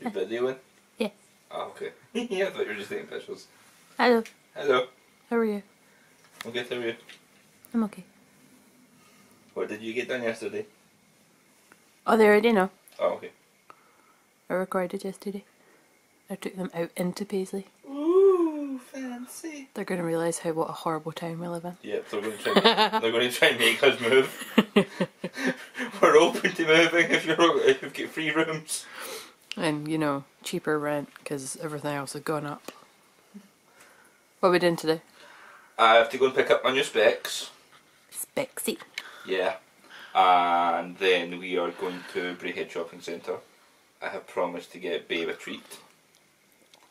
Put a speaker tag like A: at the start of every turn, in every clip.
A: You videoing?
B: Yeah.
A: Oh, okay. Yeah, I thought you were just taking pictures.
B: Hello.
A: Hello.
B: How are you?
A: I'm good, how are you?
B: I'm okay.
A: What did you get done yesterday?
B: Oh, they already know.
A: Oh, okay.
B: I recorded yesterday. I took them out into Paisley.
A: Ooh, fancy.
B: They're going to realise what a horrible town we live in.
A: Yep, they're going to try and make us move. We're open to moving if you've got free rooms.
B: And, you know, cheaper rent because everything else has gone up. What are we doing today?
A: I have to go and pick up my new specs.
B: Spexy.
A: Yeah. And then we are going to Braehead Shopping Centre. I have promised to get Babe a treat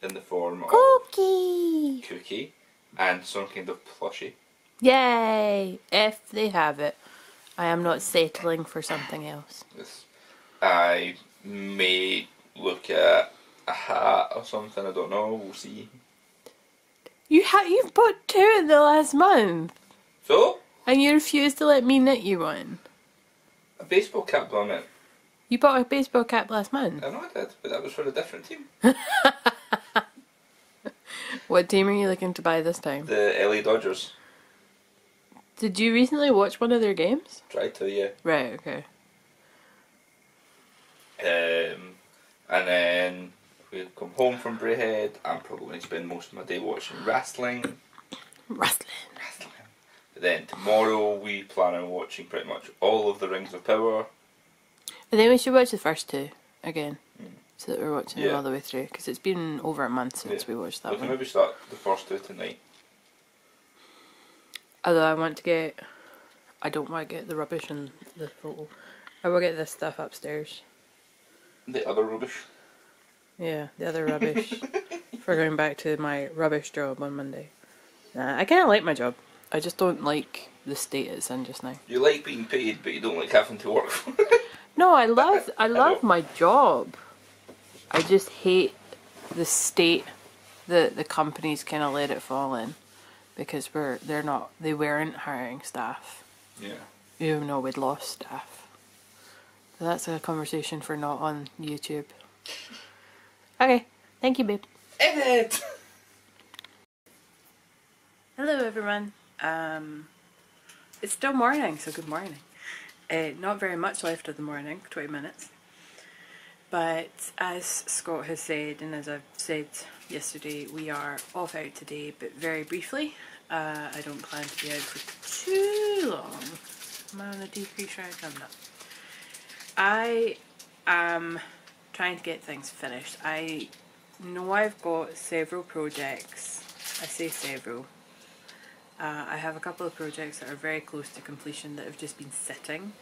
A: in the form of cookie and some kind of plushie.
B: Yay! If they have it. I am not settling for something else.
A: Yes. I may look at a hat or something, I don't know, we'll see.
B: You've bought 2 in the last month.
A: So?
B: And you refused to let me knit you one.
A: A baseball cap on it.
B: You bought a baseball cap last month.
A: I know I did, but that was for a different team.
B: What team are you looking to buy this time?
A: The LA Dodgers.
B: Did you recently watch one of their games?
A: Tried to, yeah.
B: Right, okay.
A: And then we'll come home from Braehead. I'm probably going to spend most of my day watching wrestling.
B: Wrestling.
A: But then tomorrow we plan on watching pretty much all of the Rings of Power.
B: I think we should watch the first 2 again. So that we're watching them all the way through. Because it's been over a month since we watched that
A: We can
B: one.
A: maybe start the first 2 tonight.
B: Although I don't want to get the rubbish in the photo. I will get this stuff upstairs.
A: The other rubbish.
B: Yeah, the other rubbish. For going back to my rubbish job on Monday. Nah, I kind of like my job. I just don't like the state it's in just now.
A: You like being paid, but you don't like having to work for it.
B: No, I love my job. I just hate the state that the companies kind of let it fall in, because they weren't hiring staff.
A: Yeah.
B: Even though we'd lost staff. So that's a conversation for not on YouTube. Okay, thank you, babe.
A: Edit!
B: Hello, everyone. It's still morning, so good morning. Not very much left of the morning, 20 minutes. But as Scott has said, and as I've said yesterday, we are off out today, but very briefly. I don't plan to be out for too long. Am I on a decrease right? I'm not. I am trying to get things finished. I know I've got several projects. I say several. I have a couple of projects that are very close to completion that have just been sitting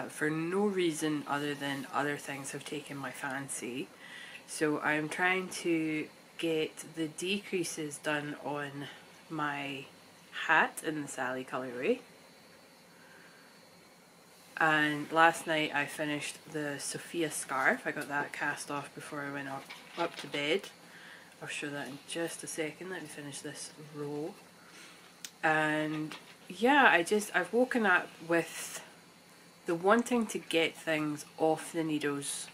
B: for no reason other than other things have taken my fancy. So I'm trying to get the decreases done on my hat in the Sally colourway. And last night I finished the Sophia scarf. I got that cast off before I went up to bed. I'll show that in just a second. Let me finish this row. And yeah, I've woken up with the wanting to get things off the needles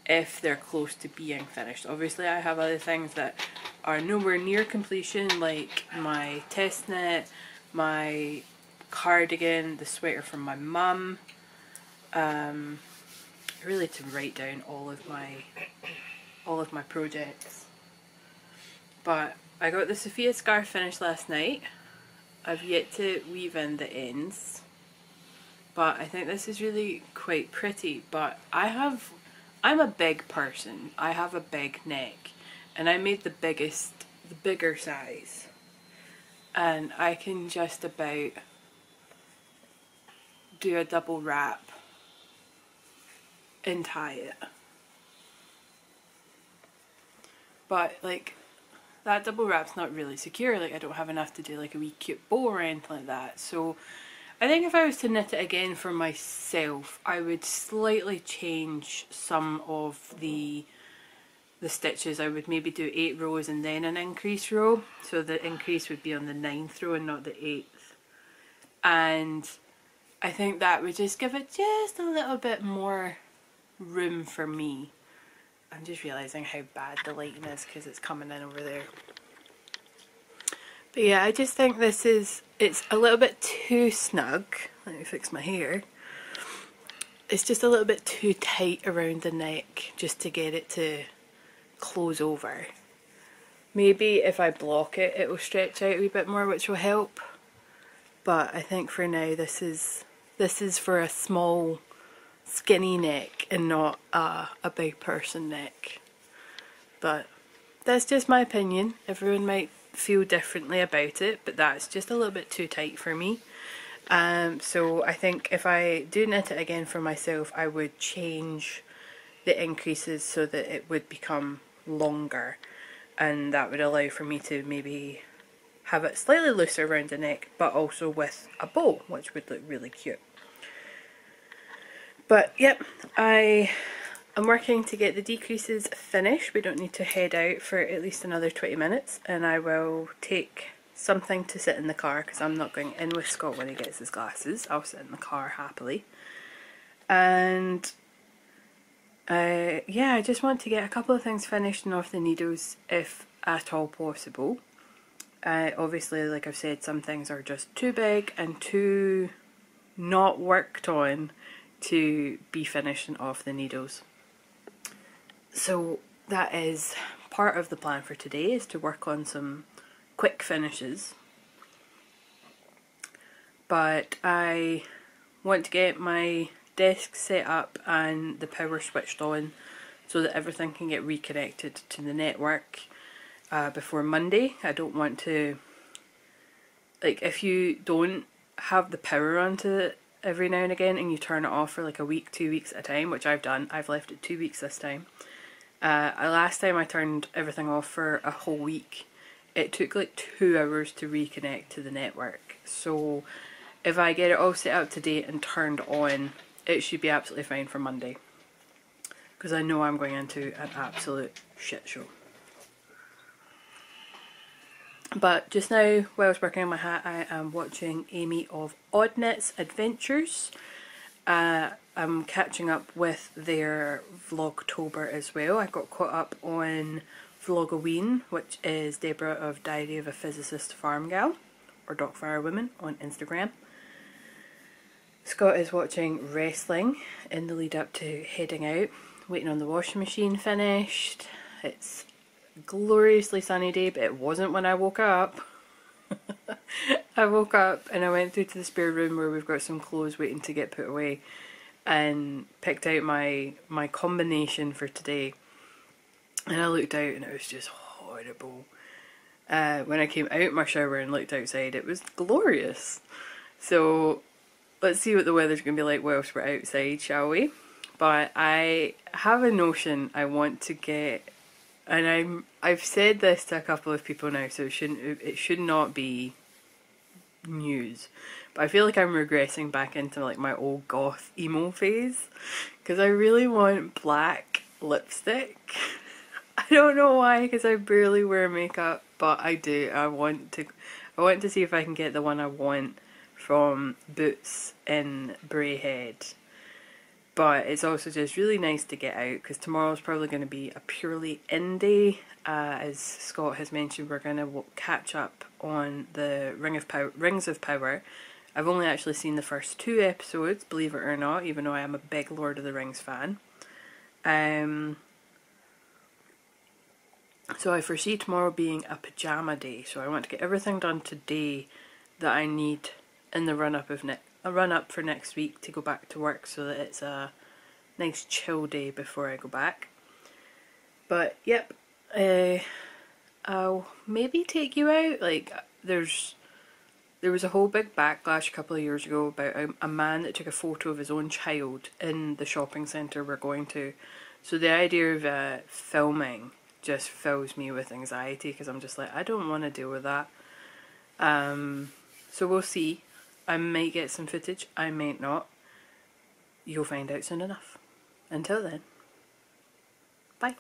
B: if they're close to being finished. Obviously I have other things that are nowhere near completion, like my test knit, my cardigan, the sweater from my mum. Really to write down all of my projects. But I got the Sophia scarf finished last night. I've yet to weave in the ends, but I think this is really quite pretty. But I'm a big person. I have a big neck, and I made the bigger size, and I can just about do a double wrap and tie it. But like, that double wrap's not really secure. Like, I don't have enough to do like a wee cute bow or anything like that. So I think if I was to knit it again for myself, I would slightly change some of the stitches. I would maybe do 8 rows and then an increase row. So the increase would be on the 9th row and not the 8th. And I think that would just give it just a little bit more room for me. I'm just realising how bad the lighting is because it's coming in over there. But yeah, I just think it's a little bit too snug. Let me fix my hair. It's just a little bit too tight around the neck just to get it to close over. Maybe if I block it, it will stretch out a wee bit more, which will help. But I think for now, this is for a small, skinny neck and not a big person neck. But that's just my opinion. Everyone might feel differently about it, but that's just a little bit too tight for me. So I think if I do knit it again for myself, I would change the increases so that it would become longer, and that would allow for me to maybe have it slightly looser around the neck, but also with a bow, which would look really cute. But yep, I am working to get the decreases finished. We don't need to head out for at least another 20 minutes, and I will take something to sit in the car because I'm not going in with Scott when he gets his glasses. I'll sit in the car happily. And yeah, I just want to get a couple of things finished and off the needles if at all possible. Obviously, like I've said, some things are just too big and too not worked on to be finished and off the needles. So that is part of the plan for today, is to work on some quick finishes. But I want to get my desk set up and the power switched on so that everything can get reconnected to the network before Monday. I don't want to, like, if you don't have the power onto it every now and again and you turn it off for like a week, 2 weeks at a time, which I've done. I've left it 2 weeks this time. Last time I turned everything off for a whole week. It took like 2 hours to reconnect to the network. So if I get it all set up to date and turned on, it should be absolutely fine for Monday. Because I know I'm going into an absolute shit show. But just now, while I was working on my hat, I am watching Amy of Odd Knits Adventures. I'm catching up with their Vlogtober as well. I got caught up on Vlogoween, which is Deborah of Diary of a Physicist Farm Gal, or Dockfire Woman on Instagram. Scott is watching wrestling in the lead up to heading out, waiting on the washing machine finished. It's a gloriously sunny day, but it wasn't when I woke up. I woke up and I went through to the spare room where we've got some clothes waiting to get put away and picked out my combination for today. And I looked out and it was just horrible. When I came out my shower and looked outside, it was glorious. So let's see what the weather's going to be like whilst we're outside, shall we? But I have a notion I want to get, and I've said this to a couple of people now, so it should not be news. But I feel like I'm regressing back into like my old goth emo phase, because I really want black lipstick. I don't know why, because I barely wear makeup, but I do. I want to see if I can get the one I want from Boots in Braehead. But it's also just really nice to get out, because tomorrow's probably going to be a purely in day. As Scott has mentioned, we're going to catch up on the Rings of Power. I've only actually seen the first 2 episodes, believe it or not, even though I am a big Lord of the Rings fan. So I foresee tomorrow being a pyjama day, so I want to get everything done today that I need in the run up for next week to go back to work, so that it's a nice chill day before I go back. But yep, I'll maybe take you out. Like, there was a whole big backlash a couple of years ago about a man that took a photo of his own child in the shopping centre we're going to. So the idea of filming just fills me with anxiety, because I'm just like, I don't want to deal with that. So we'll see. I might get some footage, I might not. You'll find out soon enough. Until then, bye.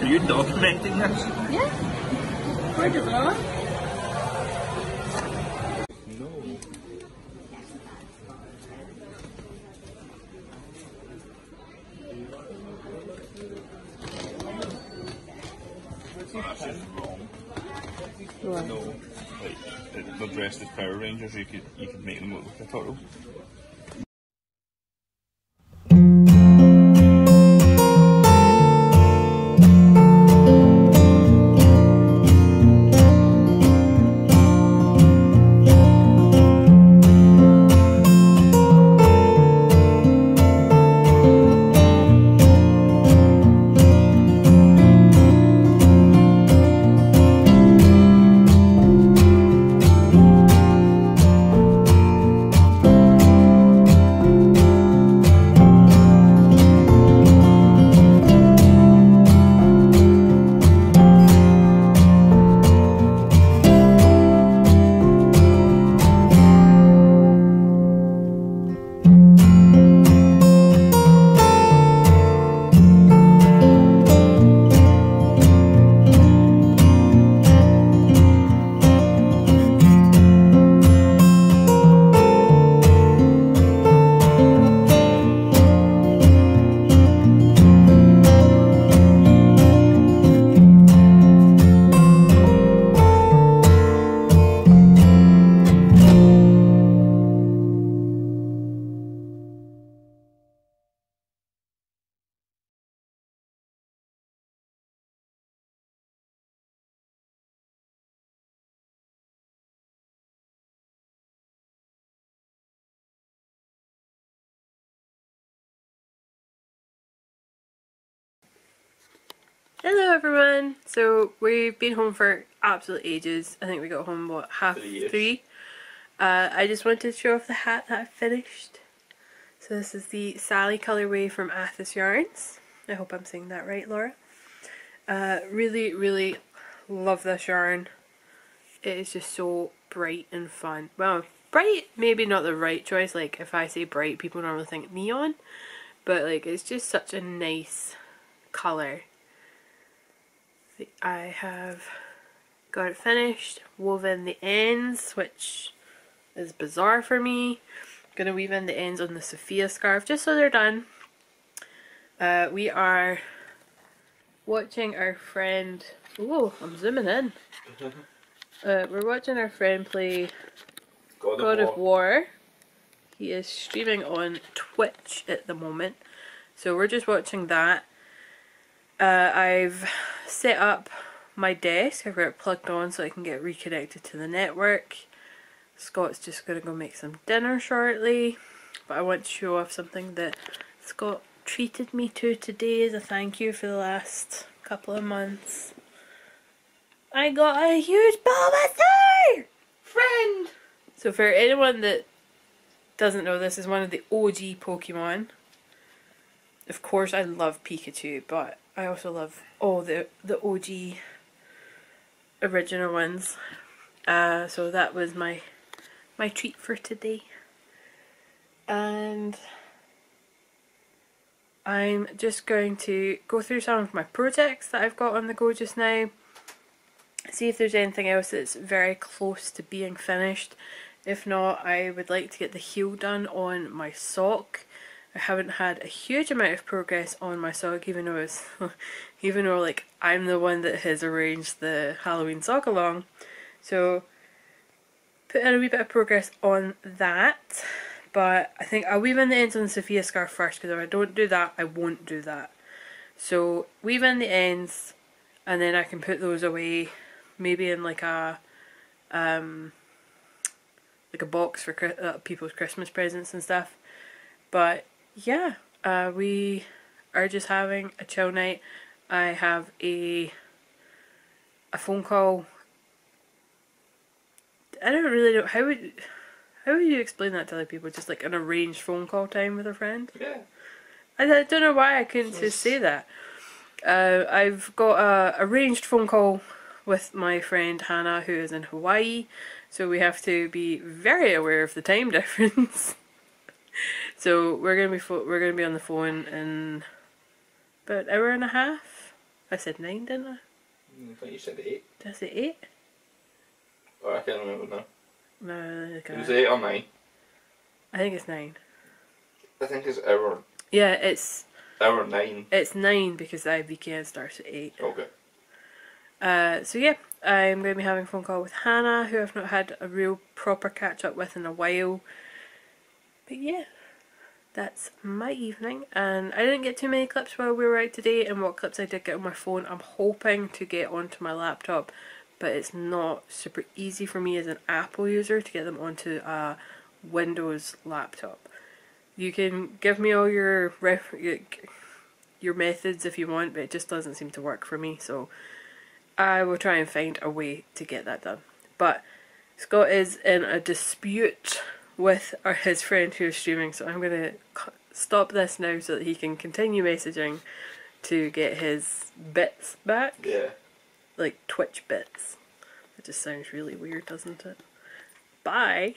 A: Are you documenting this?
B: Yeah. Where does it on?
A: No. That's just wrong.
B: What?
A: No. Like, they're dressed as Power Rangers, you could make them look like a turtle.
B: Hello everyone! So we've been home for absolute ages. I think we got home, what, half 3? I just wanted to show off the hat that I finished. So this is the Sally colourway from Athos Yarns. I hope I'm saying that right, Laura. Really, really love this yarn. It is just so bright and fun. Well, bright, maybe not the right choice. Like, if I say bright, people normally think neon. But, like, it's just such a nice colour. I have got it finished, woven the ends, which is bizarre for me. I'm going to weave in the ends on the Sophia scarf just so they're done. We are watching our friend, oh, I'm zooming in. We're watching our friend play God of War. He is streaming on Twitch at the moment, so we're just watching that. I've set up my desk. I've got it plugged on so I can get reconnected to the network. Scott's just going to go make some dinner shortly, but I want to show off something that Scott treated me to today as a thank you for the last couple of months. I got a huge Bulbasaur! Friend! So for anyone that doesn't know, this is one of the OG Pokemon. Of course I love Pikachu, but I also love all the OG original ones. So that was my treat for today. And I'm just going to go through some of my projects that I've got on the go just now. See if there's anything else that's very close to being finished. If not, I would like to get the heel done on my sock. I haven't had a huge amount of progress on my sock, even though like I'm the one that has arranged the Halloween sock along. So put in a wee bit of progress on that, but I think I'll weave in the ends on the Sophia scarf first, because if I don't do that, I won't do that. So weave in the ends, and then I can put those away, maybe in like a box for people's Christmas presents and stuff. But yeah, we are just having a chill night. I have a phone call. I don't really know, how would you explain that to other people? Just like an arranged phone call time with a friend?
A: Yeah.
B: I don't know why I couldn't just say that. I've got a arranged phone call with my friend Hannah, who is in Hawaii, so we have to be very aware of the time difference. So we're gonna be on the phone in about an hour and a half. I said 9, didn't I?
A: I thought you said 8.
B: Did I say 8?
A: Oh, I can't remember now.
B: No,
A: It was 8 or 9.
B: I think it's 9.
A: I think it's hour.
B: Yeah, it's
A: Hour 9.
B: It's 9 because the weekend starts at 8.
A: Okay.
B: So yeah, I'm going to be having a phone call with Hannah, who I've not had a real proper catch up with in a while. But yeah, that's my evening, and I didn't get too many clips while we were out today, and what clips I did get on my phone I'm hoping to get onto my laptop, but it's not super easy for me as an Apple user to get them onto a Windows laptop. You can give me all your methods if you want, but it just doesn't seem to work for me, so I will try and find a way to get that done. But Scott is in a dispute with his friend who's streaming, so I'm going to stop this now so that he can continue messaging to get his bits back.
A: Yeah.
B: Like Twitch bits. It just sounds really weird, doesn't it? Bye!